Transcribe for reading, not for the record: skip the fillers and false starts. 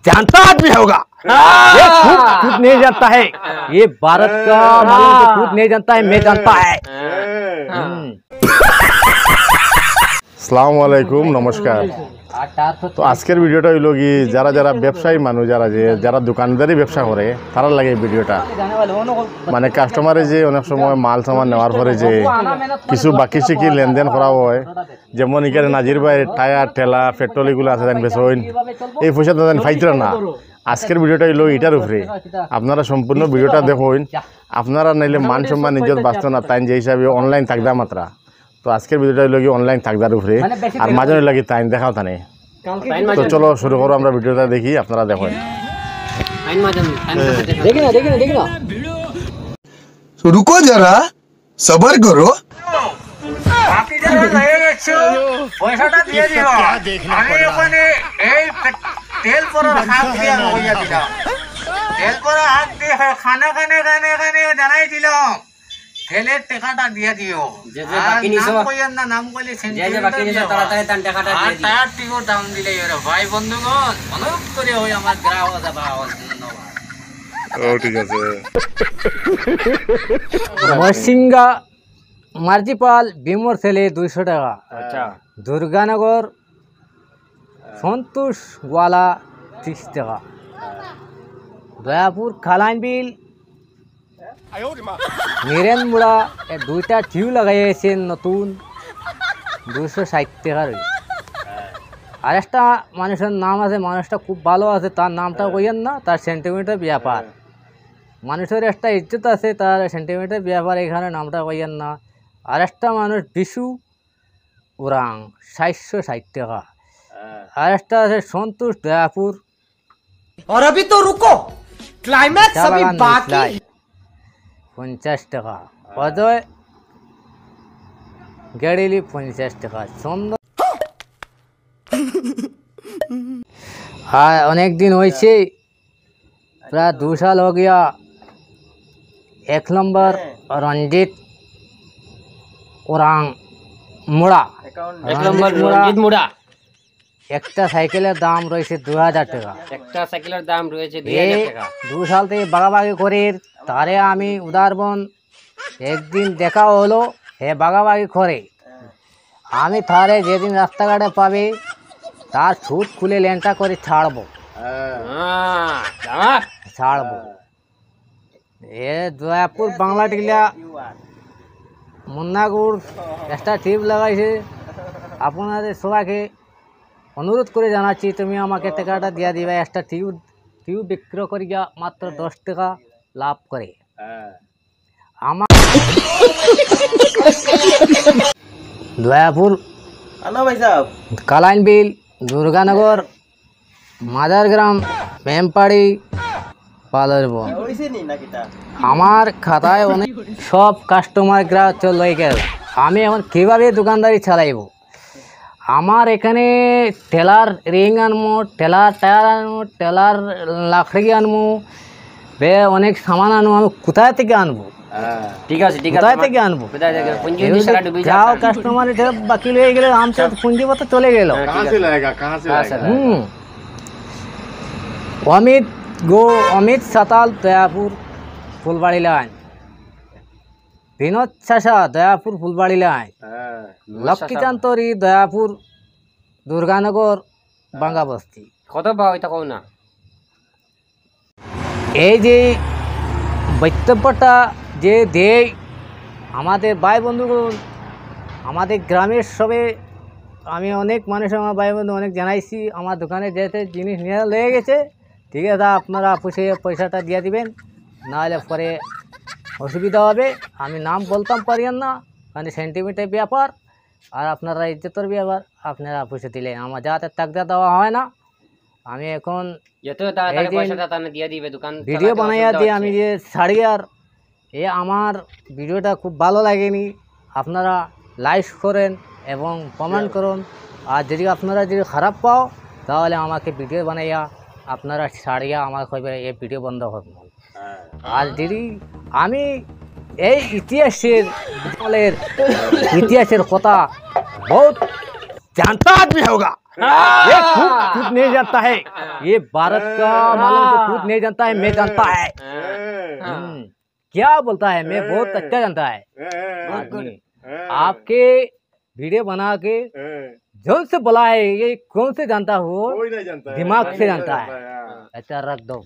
जानता आदमी होगा, ये खुद नहीं जानता है, ये भारत का मालूम तो खुद नहीं जानता है, मैं जानता है। আসসালামু আলাইকুম, নমস্কার। তো আজকের ভিডিওটা হইল কি, যারা যারা ব্যবসায়ী মানুষ, যারা দোকানদারি ব্যবসা করে তারা লাগে এই ভিডিওটা। মানে কাস্টমারে যে অনেক সময় মাল সামান নেওয়ার পরে যে কিছু বাকি সিকি লেনদেন করা হয়, যেমন এখানে নাজির ভাই টায়ার ঠেলা পেট্রোল এগুলো আছে জানি বেসইন, এই পয়সা তো জানি ফাইতরা না। আজকের ভিডিওটা হইল এটার উপরে, আপনারা সম্পূর্ণ ভিডিওটা দেখুন। আপনারা নাইলে মান সম্মান ইজ্জত বাঁচত না, তাই যে হিসাবে অনলাইন থাকদা মাত্রা। তো আজকের ভিডিওটা হইল কি অনলাইন থাকদার উপরে, আর মাঝে লাগি তাই দেখাও তানে। তো চলো শুরু করো, আমরা ভিডিওটা দেখি, আপনারা দেখুন। देखी ना रुको जरा सबर करो। পয়সাটা দিয়ে দিও, আমি ওখানে এই তেল পরে হাত দিয়ে হইয়া দিলাম, তেল পরে হাত দিয়ে খানে জানাই দিলাম, তেলের টাকাটা দিয়ে দিও। নাম কইয়েন না, নাম কইলে টায়ার টিকো দাম দিলে ভাই বন্ধুগণ অনুরোধ করে হই আমার গ্রাহক ধন্যবাদ। ঠিক আছে। মরসিংগা মার্জিপাল বিমর ছেলে 200 টাকা। আচ্ছা। দুর্গানগর সন্তোষ গোয়ালা 30 টাকা। দয়াপুর খালাইন বিল নিরেন মুড়া দুইটা টিউ লাগাইছেন নতুন 260 টাকা। আর একটা মানুষের নাম আছে, মানুষটা খুব ভালো আছে, তার নামটা কইয়েন না, তার সেন্টিমিটার ব্যাপার। মানুষের একটা ইজ্জত আছে, তার সেন্টিমিটার ব্যাপার, এখানে নামটা কইয়েন না। আর একটা মানুষ বিশু ওরাং 760 টাকা। আর একটা আছে সন্তোষ দয়াপুর। और अभी तो रुको, क्लाइमैक्स अभी बाकी। 50 টাকা। অজয় গেড়িলি 50 টাকা। সুন্দর। हाँ, अनेक दिन होइছে, प्राय 2 साल हो गया। 1 नंबर रंजित ओरांग मुड़ा, 1 नंबर रंजित मुड़ा। একটা সাইকেলের দাম রয়েছে 2000 টাকা। একটা সাইকেলের দাম রয়েছে 2000 টাকা। 2 সাল থেকে বাগাবাগি করে, তারে আমি উদারবন একদিন দেখা হলো, হে বাগাবাগি করে। আমি তারে যেদিন রাস্তাঘাটে পাবে তার ছুট খুলে লেনটা করে ছাড়বো। এ দয়াপুর বাংলা টিলা মুন্নাগুড় একটা টিপ লাগাইছে। আপনাদের সবাইকে অনুরোধ করে জানাচ্ছি, তুমি আমাকে টাকাটা দিয়া দিবে। একটা টিউব বিক্রয় করিয়া মাত্র 10 টাকা লাভ করে। আমার দয়াপুর কালাইন বিল দুর্গানগর মাদারগ্রাম মেমপাড়ি পালরবন। আমার খাতায় অনেক সব কাস্টমার গ্রাহক চলে গেল। আমি এখন কীভাবে দোকানদারি চালাইব? আমার এখানে টেলার রিং আনবো, টেলার টায়ার আনবো, টেলার লাকড়ি আনবো, অনেক সামান আনবো। আমি কোথায় থেকে আনবো? ঠিক আছে, ঠিক আছে, কোথায় থেকে আনবো? যাও কাস্টমার বাকি হয়ে গেলে আমটা পুঁজিপত্র চলে গেল। অমিত সাতাল দয়াপুর ফুলবাড়ি লাইন, বিনোদ চাষা দয়াপুর ফুলবাড়ি লাইন, লক্ষ্মীকান্তরী দয়াপুর দুর্গানগর বাঙ্গা বস্তি। কত পাও এটা কও না। এই যে বক্তব্যটা যে দেয় আমাদের ভাই বন্ধুগণ, আমাদের গ্রামের সবে আমি অনেক মানুষ, আমার ভাই বন্ধু অনেক জানাইছি, আমার দোকানে যেতে জিনিস নিয়ে লেগে গেছে, ঠিক আছে আপনারা পয়সাটা দিয়ে দিবেন, নাহলে পরে অসুবিধা হবে। আমি নাম বলতাম পারিয়েন না, মানে সেন্টিমিটার ব্যাপার, আর আপনারা ইজ্জতের ব্যাপার। আপনারা পয়সা দিলে আমার যাতে তাকদা দেওয়া হয় না। আমি এখন ভিডিও বানাইয়া দিয়ে আমি যে ছাড়ি, আর আমার ভিডিওটা খুব ভালো লাগেনি, আপনারা লাইক করেন এবং কমেন্ট করুন। আর যদি আপনারা যদি খারাপ পাও তাহলে আমাকে ভিডিও বানাইয়া আপনারা ছাড়িয়া আমার কইবে এই ভিডিও বন্ধ করুন। আর যদি আমি এই ইতিহাসের কথা बहुत जानता आदमी होगा, ये खुद नहीं जानता है, ये भारत का मालूम तो खुद नहीं जानता है, मैं जानता है। क्या बोलता है, मैं बहुत अच्छा जानता है आदमी। आपके वीडियो बना के जोन से बोला है, ये कौन से जानता हो, दिमाग से जानता है। अच्छा रख दो।